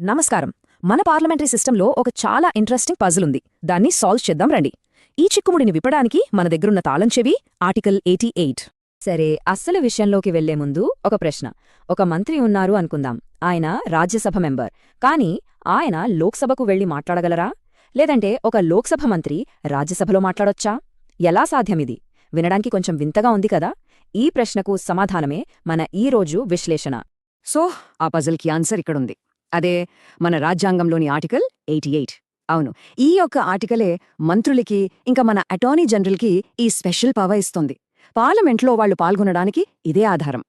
నమస్కారం. మన పార్లమెంటరీ సిస్టంలో ఒక చాలా ఇంట్రెస్టింగ్ పజిల్ ఉంది. దాన్ని సాల్వ్ చేద్దాం రండి. ఈ చిక్కుముడిని విప్పడానికి మన దగ్గరున్న తాళం చెవి ఆర్టికల్ 88. సరే, అస్సలు విషయంలోకి వెళ్లే ముందు ఒక ప్రశ్న. ఒక మంత్రి ఉన్నారు అనుకుందాం. ఆయన రాజ్యసభ మెంబర్. కానీ ఆయన లోక్సభకు వెళ్లి మాట్లాడగలరా? లేదంటే ఒక లోక్సభ మంత్రి రాజ్యసభలో మాట్లాడొచ్చా? ఎలా సాధ్యమిది? వినడానికి కొంచెం వింతగా ఉంది కదా? ఈ ప్రశ్నకు సమాధానమే మన ఈరోజు విశ్లేషణ. సో ఆ పజిల్కి ఆన్సర్ ఇక్కడుంది. అదే మన రాజ్యాంగంలోని ఆర్టికల్ 88. అవును, ఈ యొక్క ఆర్టికలే మంత్రులకి ఇంకా మన అటార్నీ జనరల్కి ఈ స్పెషల్ పవర్ ఇస్తుంది. పార్లమెంట్లో వాళ్లు పాల్గొనడానికి ఇదే ఆధారం.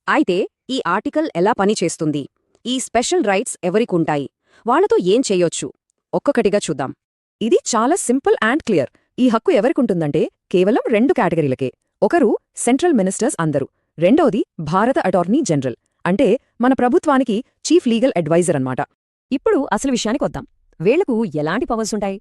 అయితే ఈ ఆర్టికల్ ఎలా పనిచేస్తుంది? ఈ స్పెషల్ రైట్స్ ఎవరికుంటాయి? వాళ్లతో ఏం చేయొచ్చు? ఒక్కొక్కటిగా చూద్దాం. ఇది చాలా సింపుల్ అండ్ క్లియర్. ఈ హక్కు ఎవరికుంటుందంటే కేవలం 2 కేటగిరీలకే. ఒకరు సెంట్రల్ మినిస్టర్స్ అందరూ, రెండోది భారత అటార్నీ జనరల్, అంటే మన ప్రభుత్వానికి చీఫ్ లీగల్ అడ్వైజర్ అన్నమాట. ఇప్పుడు అసలు విషయానికొద్దాం. వీళ్లకు ఎలాంటి పవర్స్ ఉంటాయి?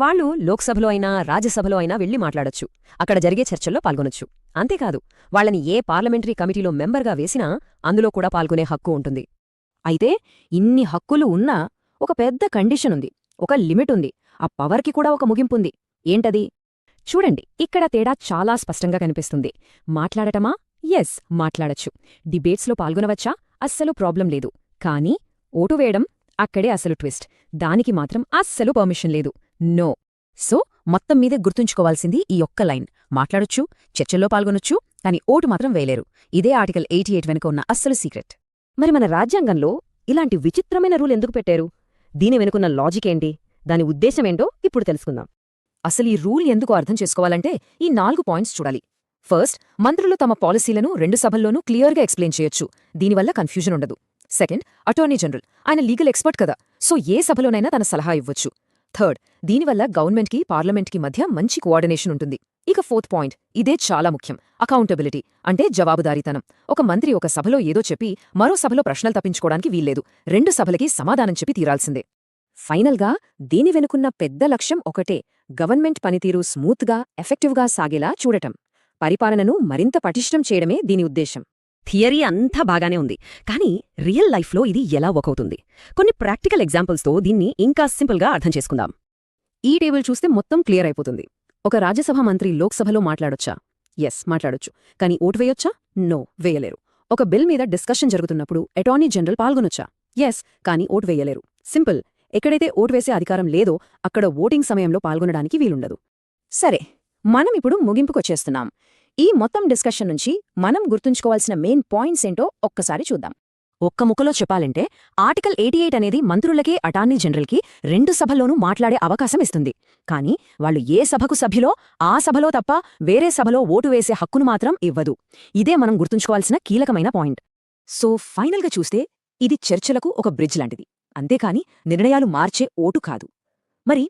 వాళ్లు లోక్సభలో అయినా రాజ్యసభలో అయినా వెళ్లి మాట్లాడొచ్చు. అక్కడ జరిగే చర్చల్లో పాల్గొనొచ్చు. అంతేకాదు, వాళ్లని ఏ పార్లమెంటరీ కమిటీలో మెంబర్గా వేసినా అందులో కూడా పాల్గొనే హక్కు ఉంటుంది. అయితే ఇన్ని హక్కులు ఉన్నా ఒక పెద్ద కండిషన్ ఉంది, ఒక లిమిట్ ఉంది. ఆ పవర్కి కూడా ఒక ముగింపుంది. ఏంటది? చూడండి, ఇక్కడ తేడా చాలా స్పష్టంగా కనిపిస్తుంది. మాట్లాడటమా? ఎస్, మాట్లాడచ్చు. డిబేట్స్లో పాల్గొనవచ్చా? అస్సలు ప్రాబ్లం లేదు. కానీ ఓటు వేయడం, అక్కడే అసలు ట్విస్ట్. దానికి మాత్రం అస్సలు పర్మిషన్ లేదు. నో. సో మొత్తం మీదే గుర్తుంచుకోవాల్సింది ఈ ఒక్క లైన్. మాట్లాడొచ్చు, చర్చల్లో పాల్గొనొచ్చు, కానీ ఓటు మాత్రం వేయలేరు. ఇదే ఆర్టికల్ 88 వెనుక ఉన్న అస్సలు సీక్రెట్. మరి మన రాజ్యాంగంలో ఇలాంటి విచిత్రమైన రూల్ ఎందుకు పెట్టారు? దీని వెనుకున్న లాజిక్ ఏంటి? దాని ఉద్దేశమేంటో ఇప్పుడు తెలుసుకుందాం. అసలు ఈ రూల్ ఎందుకు అర్థం చేసుకోవాలంటే ఈ 4 పాయింట్స్ చూడాలి. ఫస్ట్, మంత్రులు తమ పాలసీలను 2 సభల్లోనూ క్లియర్గా ఎక్స్ప్లెయిన్ చేయొచ్చు. దీనివల్ల కన్ఫ్యూజన్ ఉండదు. Second, attorney general. ఆయన లీగల్ ఎక్స్పర్ట్ కదా, సో ఏ సభలోనైనా తన సలహా ఇవ్వచ్చు. థర్డ్, దీనివల్ల గవర్నమెంట్కి పార్లమెంట్కి మధ్య మంచి కోఆర్డినేషన్ ఉంటుంది. ఇక ఫోర్త్ పాయింట్, ఇదే చాలా ముఖ్యం, అకౌంటబిలిటీ, అంటే జవాబుదారీతనం. ఒక మంత్రి ఒక సభలో ఏదో చెప్పి మరో సభలో ప్రశ్నలు తప్పించుకోవడానికి వీల్లేదు. 2 సభలకి సమాధానం చెప్పి తీరాల్సిందే. ఫైనల్గా దీని వెనుకున్న పెద్ద లక్ష్యం ఒకటే: గవర్నమెంట్ పనితీరు స్మూత్గా, ఎఫెక్టివ్గా సాగేలా చూడటం. పరిపాలనను మరింత పటిష్టం చేయడమే దీని ఉద్దేశం. థియరీ అంతా బాగానే ఉంది, కానీ రియల్ లైఫ్లో ఇది ఎలా వర్క్ అవుతుంది? కొన్ని ప్రాక్టికల్ ఎగ్జాంపుల్స్తో దీన్ని ఇంకా సింపుల్గా అర్థం చేసుకుందాం. ఈ టేబుల్ చూస్తే మొత్తం క్లియర్ అయిపోతుంది. ఒక రాజ్యసభ మంత్రి లోక్సభలో మాట్లాడొచ్చా? ఎస్, మాట్లాడొచ్చు. కానీ ఓటు వేయొచ్చా? నో, వేయలేరు. ఒక బిల్ మీద డిస్కషన్ జరుగుతున్నప్పుడు అటార్నీ జనరల్ పాల్గొనొచ్చా? ఎస్, కానీ ఓటు వేయలేరు. సింపుల్. ఎక్కడైతే ఓటు వేసే అధికారం లేదో అక్కడ ఓటింగ్ సమయంలో పాల్గొనడానికి వీలుండదు. సరే, మనం ఇప్పుడు ముగింపుకొచ్చేస్తున్నాం. ఈ మొత్తం డిస్కషన్ నుంచి మనం గుర్తుంచుకోవాల్సిన మెయిన్ పాయింట్స్ ఏంటో ఒక్కసారి చూద్దాం. ఒక్క ముక్కలో చెప్పాలంటే ఆర్టికల్ 88 అనేది మంత్రులకి, అటార్నీ జనరల్కి 2 సభల్లోనూ మాట్లాడే అవకాశం ఇస్తుంది. కానీ వాళ్లు ఏ సభకు సభ్యులో ఆ సభలో తప్ప వేరే సభలో ఓటు వేసే హక్కును మాత్రం ఇవ్వదు. ఇదే మనం గుర్తుంచుకోవాల్సిన కీలకమైన పాయింట్. సో ఫైనల్గా చూస్తే ఇది చర్చలకు ఒక బ్రిడ్జ్ లాంటిది, అంతేకాని నిర్ణయాలు మార్చే ఓటు కాదు. మరి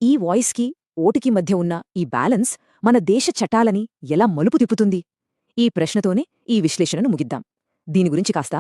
ఈ వాయిస్కి, ఓటుకి మధ్య ఉన్న ఈ బ్యాలెన్స్ మన దేశ చట్టాలని ఎలా మలుపు తిప్పుతుంది? ఈ ప్రశ్నతోనే ఈ విశ్లేషణను ముగిద్దాం. దీని గురించి కాస్త